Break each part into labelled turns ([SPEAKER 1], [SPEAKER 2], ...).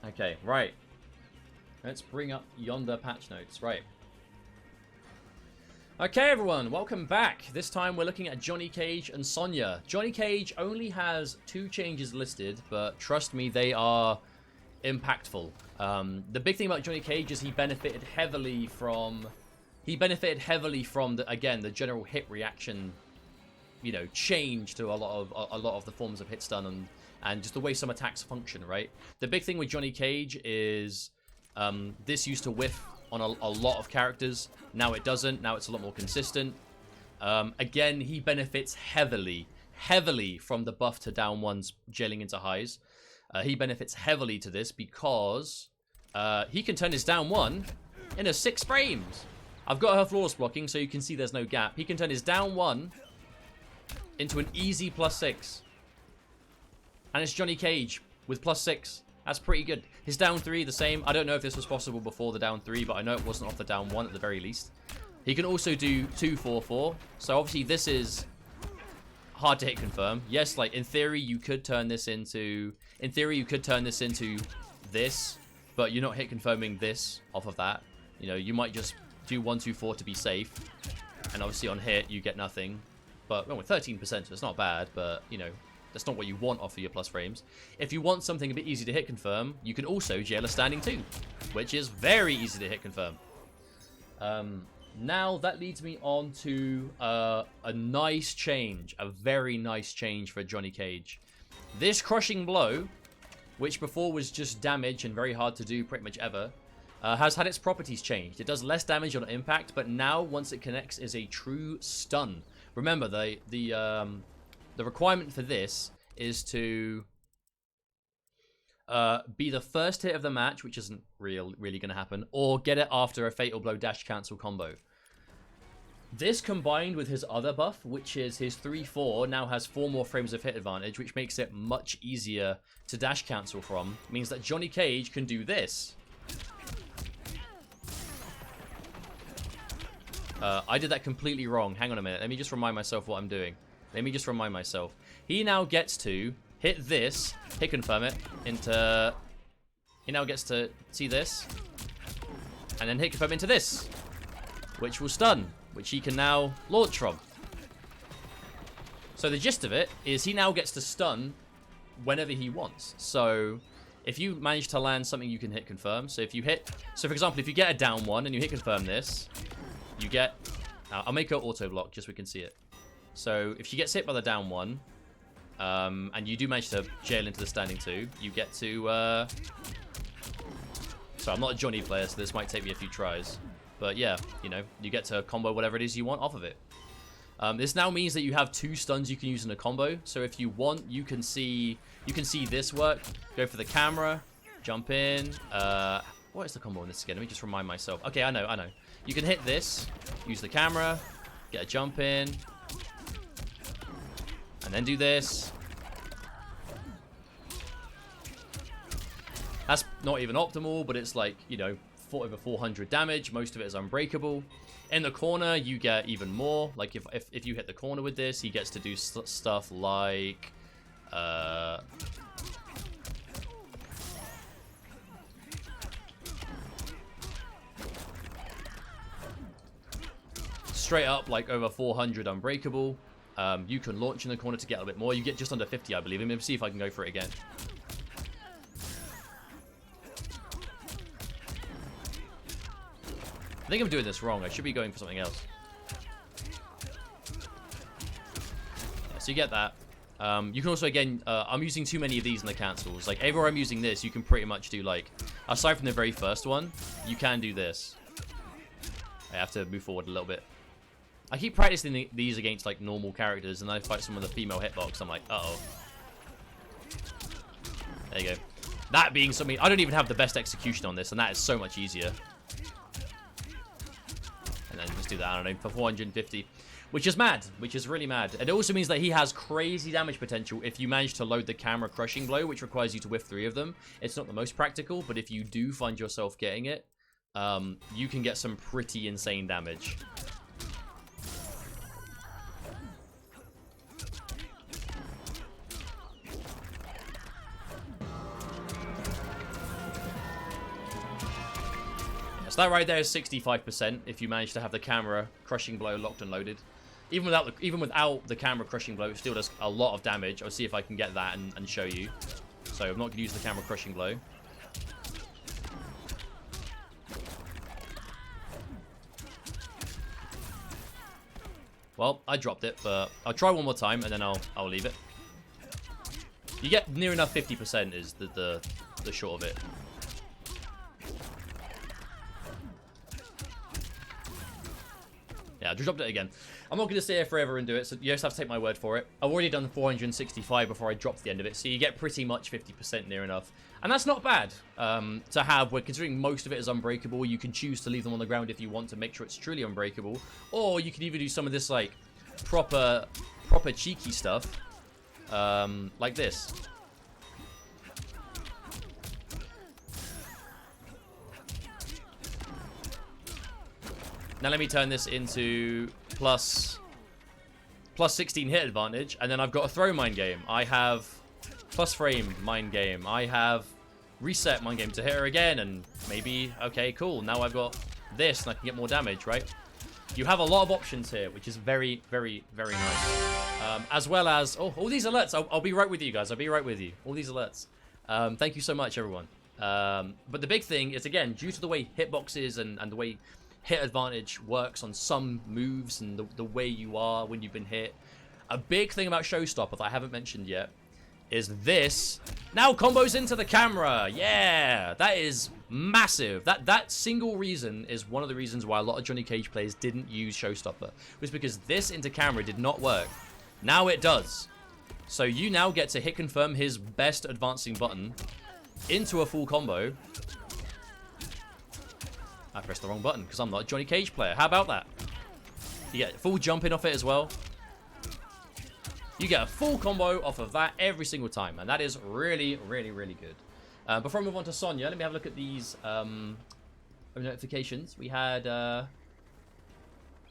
[SPEAKER 1] Okay, right. Let's bring up yonder patch notes. Right. Okay, everyone, welcome back. This time we're looking at Johnny Cage and Sonya. Johnny Cage only has 2 changes listed, but trust me, they are impactful. The big thing about Johnny Cage is he benefited heavily from the general hit reaction, you know, change to a lot of the forms of hit stun and just the way some attacks function, right? The big thing with Johnny Cage is this used to whiff on a lot of characters. Now it doesn't. Now it's a lot more consistent. Again, he benefits heavily from the buff to down ones jailing into highs. He benefits heavily to this because he can turn his down 1 into 6 frames. I've got her flawless blocking so you can see there's no gap. He can turn his down 1 into an easy +6. And it's Johnny Cage with +6. That's pretty good. His down 3, the same. I don't know if this was possible before the down 3, but I know it wasn't off the down 1 at the very least. He can also do 2-4-4. So obviously this is hard to hit confirm. Yes, like in theory you could turn this into this, but you're not hit confirming this off of that. You know, you might just do 1-2-4 to be safe. And obviously on hit you get nothing. But well, with 13%, so it's not bad, but you know, that's not what you want off of your plus frames. If you want something a bit easy to hit confirm, you can also jail a standing 2, which is very easy to hit confirm. Now that leads me on to a nice change, a very nice change for Johnny Cage. This crushing blow, which before was just damage and very hard to do pretty much ever, has had its properties changed. It does less damage on impact, but now once it connects is a true stun. Remember, the requirement for this is to be the first hit of the match, which isn't really going to happen, or get it after a Fatal Blow dash cancel combo. This combined with his other buff, which is his 3-4, now has 4 more frames of hit advantage, which makes it much easier to dash cancel from, means that Johnny Cage can do this. I did that completely wrong. Hang on a minute. Let me just remind myself what I'm doing. He now gets to hit this, hit confirm it, into... He now gets to see this, and then hit confirm into this, which will stun, which he can now launch from. So the gist of it is he now gets to stun whenever he wants. So if you manage to land something you can hit confirm, so if you hit... So for example, if you get a down 1 and you hit confirm this, you get... I'll make it auto block just so we can see it. So if she gets hit by the down 1, and you do manage to jail into the standing 2, you get to... So I'm not a Johnny player, so this might take me a few tries. But yeah, you know, you get to combo whatever it is you want off of it. This now means that you have 2 stuns you can use in a combo. So if you want, you can see this work. Go for the camera, jump in. What is the combo on this again? Let me just remind myself. Okay, I know. You can hit this, use the camera, get a jump in, and then do this. That's not even optimal, but it's like, you know, over 400 damage. Most of it is unbreakable. In the corner, you get even more. Like if you hit the corner with this, he gets to do stuff like... straight up, like over 400 unbreakable. You can launch in the corner to get a little bit more. You get just under 50, I believe. Let me see if I can go for it again. I think I'm doing this wrong. I should be going for something else. Yeah, so you get that. You can also, again, I'm using too many of these in the cancels. Like, everywhere I'm using this, you can pretty much do, like, aside from the very first one, you can do this. I have to move forward a little bit. I keep practicing these against, like, normal characters, and then I fight someone with a female hitbox. I'm like, uh-oh. There you go. That being something... I don't even have the best execution on this, and that is so much easier. And then just do that, I don't know, for 450. Which is mad. Which is really mad. And it also means that he has crazy damage potential if you manage to load the camera crushing blow, which requires you to whiff 3 of them. It's not the most practical, but if you do find yourself getting it, you can get some pretty insane damage. So that right there is 65% if you manage to have the camera crushing blow locked and loaded. Even without the camera crushing blow, it still does a lot of damage. I'll see if I can get that and show you. So I'm not going to use the camera crushing blow. Well, I dropped it, but I'll try one more time and then I'll leave it. You get near enough 50% is the short of it. Yeah, I just dropped it again. I'm not going to stay here forever and do it, so you just have to take my word for it. I've already done 465 before I dropped the end of it, so you get pretty much 50% near enough. And that's not bad to have, where considering most of it is unbreakable, you can choose to leave them on the ground if you want to make sure it's truly unbreakable. Or you can even do some of this, like, proper cheeky stuff, like this. Now let me turn this into plus 16 hit advantage, and then I've got a throw mind game. I have plus frame mind game. I have reset mind game to hit her again, and maybe, okay, cool. Now I've got this, and I can get more damage, right? You have a lot of options here, which is very, very, very nice. As well as, oh, all these alerts. I'll be right with you guys. I'll be right with you. All these alerts. Thank you so much, everyone. But the big thing is, again, due to the way hitboxes and the way hit advantage works on some moves and the way you are when you've been hit. A big thing about Showstopper that I haven't mentioned yet is this now combos into the camera. Yeah, that is massive. That single reason is one of the reasons why a lot of Johnny Cage players didn't use Showstopper, was because this into camera did not work. Now it does. So you now get to hit confirm his best advancing button into a full combo. I pressed the wrong button because I'm not a Johnny Cage player. How about that? You get full jumping off it as well. You get a full combo off of that every single time. And that is really, really, really good. Before I move on to Sonya, let me have a look at these notifications. We had Dr.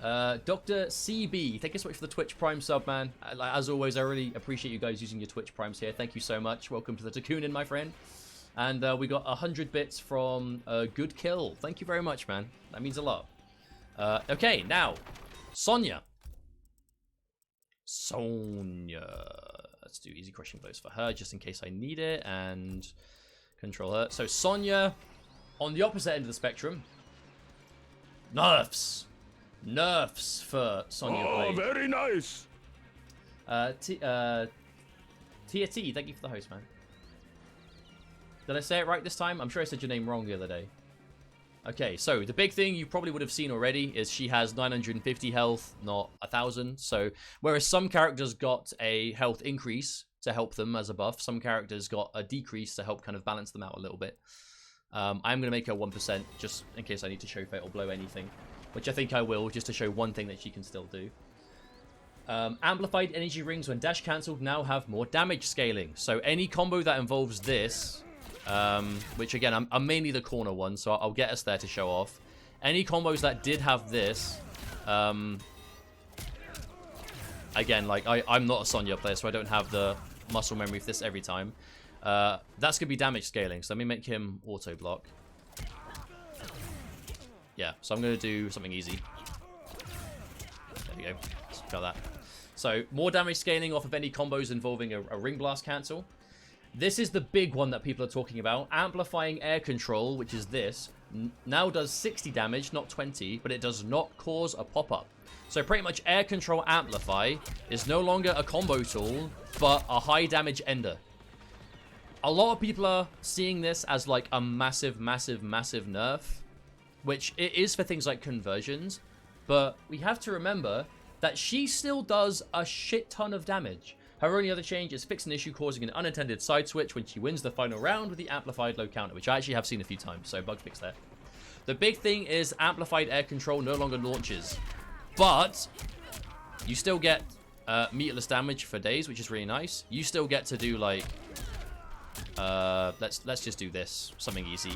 [SPEAKER 1] CB. Thank you so much for the Twitch Prime sub, man. As always, I really appreciate you guys using your Twitch Primes here. Thank you so much. Welcome to the Takunin, my friend. And we got 100 bits from Good Kill. Thank you very much, man. That means a lot. Okay, now, Sonya. Let's do easy crushing blows for her, just in case I need it, and control her. So Sonya, on the opposite end of the spectrum. Nerfs. Nerfs for Sonya.
[SPEAKER 2] Oh, very nice.
[SPEAKER 1] Tia T, thank you for the host, man. Did I say it right this time? I'm sure I said your name wrong the other day. Okay, so the big thing you probably would have seen already is she has 950 health, not 1,000. So whereas some characters got a health increase to help them as a buff, some characters got a decrease to help kind of balance them out a little bit. I'm going to make her 1% just in case I need to show Fatal Blow anything, which I think I will, just to show one thing that she can still do. Amplified energy rings when dash cancelled now have more damage scaling. So any combo that involves this... which again, I'm mainly the corner one, so I'll get us there to show off. Any combos that did have this, again, like I'm not a Sonya player, so I don't have the muscle memory for this every time. That's gonna be damage scaling, so let me make him auto block. Yeah, so I'm gonna do something easy. There we go. Got that. So more damage scaling off of any combos involving a ring blast cancel. This is the big one that people are talking about. Amplifying air control, which is this, now does 60 damage, not 20, but it does not cause a pop-up. So pretty much air control amplify is no longer a combo tool, but a high damage ender. A lot of people are seeing this as like a massive, massive, massive nerf, which it is for things like conversions, but we have to remember that she still does a shit ton of damage. Her only other change is fix an issue causing an unintended side switch when she wins the final round with the amplified low counter, which I actually have seen a few times, so bug fix there. The big thing is amplified air control no longer launches, but you still get meterless damage for days, which is really nice. You still get to do like, let's just do this, something easy.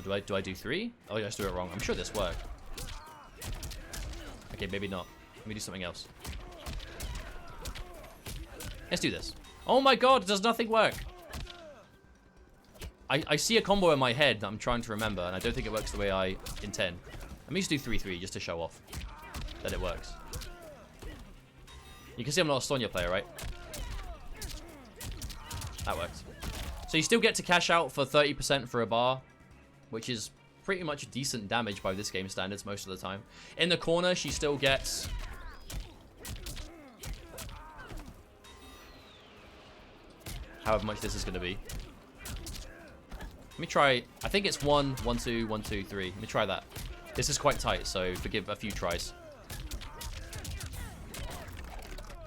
[SPEAKER 1] Do I do 3? Oh, I just do it wrong. I'm sure this worked. Okay, maybe not. Let me do something else. Let's do this. Oh my god, does nothing work? I see a combo in my head that I'm trying to remember, and I don't think it works the way I intend. Let me just do 3-3 just to show off that it works. You can see I'm not a Sonya player, right? That works. So you still get to cash out for 30% for a bar, which is pretty much decent damage by this game standards most of the time. In the corner, she still gets... however much this is going to be. Let me try... I think it's 1, 1, 2, 1, 2, 3. Let me try that. This is quite tight, so forgive a few tries.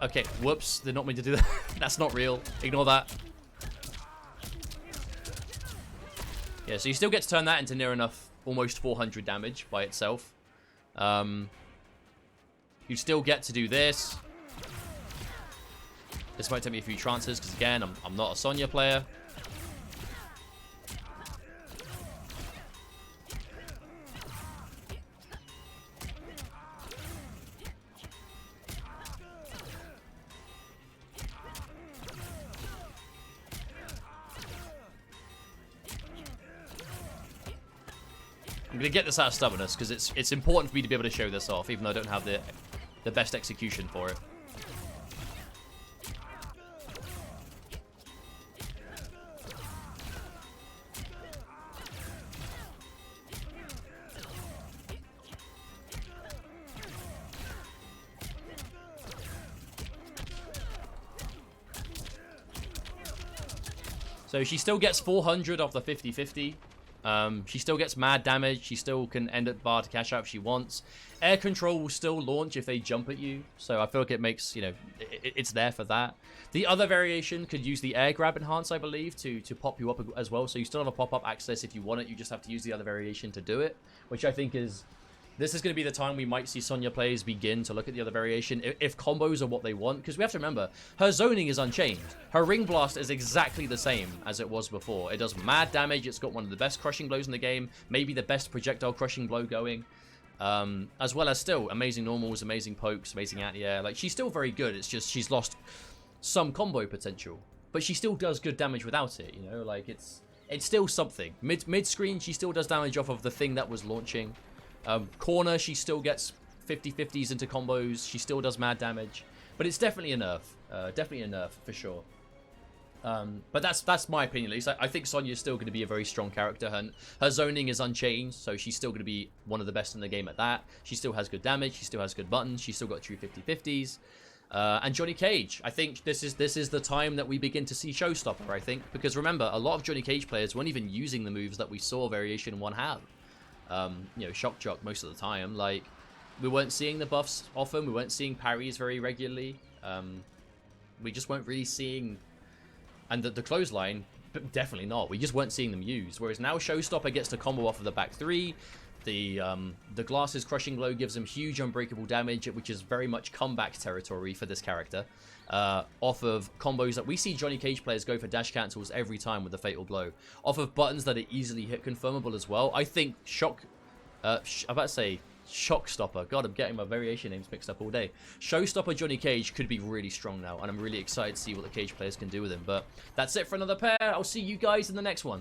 [SPEAKER 1] Okay, whoops. Did not mean to do that. That's not real. Ignore that. Yeah, so you still get to turn that into near enough, almost 400 damage by itself. You still get to do this. This might take me a few chances, because again, I'm not a Sonya player. I'm going to get this out of stubbornness, because it's important for me to be able to show this off, even though I don't have the best execution for it. So she still gets 400 off the 50-50. She still gets mad damage. She still can end at bar to cash out if she wants. Air control will still launch if they jump at you. So I feel like it makes, you know, it's there for that. The other variation could use the air grab enhance, I believe, to pop you up as well. So you still have a pop-up access if you want it. You just have to use the other variation to do it, which I think is... This is going to be the time we might see Sonya players begin to look at the other variation if combos are what they want. Because we have to remember, her zoning is unchanged. Her ring blast is exactly the same as it was before. It does mad damage. It's got one of the best crushing blows in the game. Maybe the best projectile crushing blow going. As well as still amazing normals, amazing pokes, amazing anti-air. Like, she's still very good. It's just she's lost some combo potential. But she still does good damage without it, you know? Like, it's still something. Mid-screen, she still does damage off of the thing that was launching. Corner, she still gets 50-50s into combos. She still does mad damage. But it's definitely a nerf. Definitely a nerf, for sure. But that's my opinion, at least. I think Sonya is still going to be a very strong character. Her zoning is unchanged, so she's still going to be one of the best in the game at that. She still has good damage. She still has good buttons. She's still got true 50-50s. And Johnny Cage, I think this is the time that we begin to see Showstopper, I think. Because remember, a lot of Johnny Cage players weren't even using the moves that we saw Variation 1 have. You know, Shock Jock most of the time. Like, we weren't seeing the buffs often. We weren't seeing parries very regularly. We just weren't really seeing... And the clothesline, definitely not. We just weren't seeing them used. Whereas now Showstopper gets to combo off of the back three. The Glasses Crushing Blow gives him huge unbreakable damage, which is very much comeback territory for this character. Off of combos that we see Johnny Cage players go for dash cancels every time with the Fatal Blow. Off of buttons that are easily hit confirmable as well. I think I'm about to say Shockstopper. God, I'm getting my variation names mixed up all day. Showstopper Johnny Cage could be really strong now, and I'm really excited to see what the Cage players can do with him. But that's it for another pair. I'll see you guys in the next one.